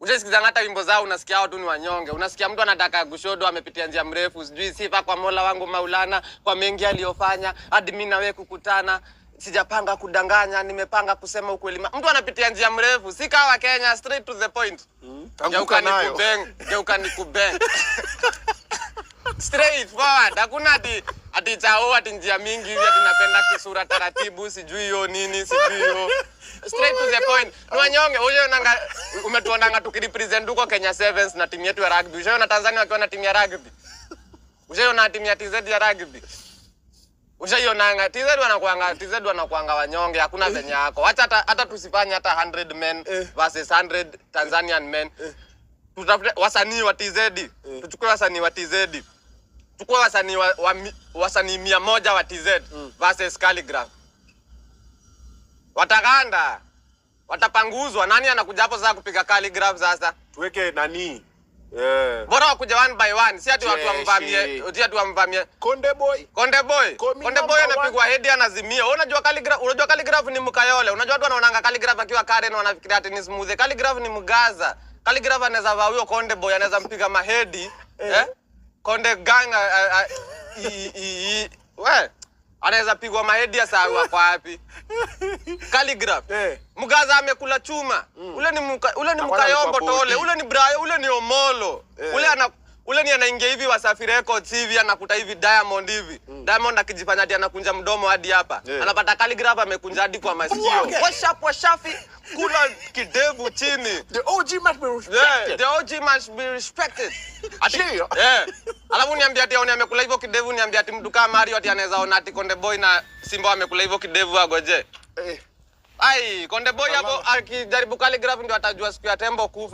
Unasikiza hata wimbo zao unasikia watu ni wanyonge. Unasikia mtu anataka gushodo amepitia njia mrefu, sijui sifa kwa Mola wangu Maulana kwa mengi aliyofanya hadi mimi na wewe kukutana. Sijapanga kudanganya, nimepanga kusema ukweli. Mtu anapitia njia mrefu, si kawa Kenya, straight to the point. Geuka nikubeng. Straight forward. Hakuna ati chao ati njia mingi hivi ati napenda kisura taratibu, sijui hiyo nini, sijui hiyo. Straight to the point. Ni wanyonge. Umetuonanga tukirepresent huko Kenya Sevens na timu yetu ya rugby. Ushaona Tanzania wakiwa na timu ya rugby. Ushaona timu ya TZ ya rugby. Ushaionanga TZ wanakuanga wanyonge, hakuna venye yako. Hata tusifanye hata 100 men versus 100 Tanzanian men. Tutafute wasanii wa TZ. Tuchukue wasanii wa TZ. Chukua wasanii 100 wa TZ versus Calligraph. Watakanda. Watapanguzwa. Nani anakuja hapo sasa kupiga Calligraph sasa? Tuweke nani? Bora wakuja one by one, si ati watu wamvamie. Konde Boy anapigwa head anazimia. Unajua Calligraph ni mkayole. Unajua watu wanaonanga Calligraph akiwa Karen wanafikiria ati ni smooth. Calligraph ni mgaza. Calligraph anaweza vaa huyo Konde Boy, anaweza mpiga mahedi. Konde gang we anaweza pigwa mahedi ya sawa kwa wapi? Calligraph. Mgaza amekula chuma. Ule ni mkayombo tole. Ule ni Brayo, ule ni Omolo. Ule ni anaingia hivi Wasafi Records hivi anakuta hivi Diamond hivi. Diamond akijifanya ati anakunja mdomo hadi hapa. Anapata Calligraph amekunja hadi kwa masikio. Washafi kula kidevu chini. The OG must be respected. The OG must be respected. Alafu niambia ati amekula hivyo kidevu, niambia ati mtu kama Mario ati anaweza ona ati Konde Boy na Simba amekula hivyo kidevu agoje. Ai, Konde Boy hapo akijaribu Calligraph ndio atajua siku ya tembo kufa.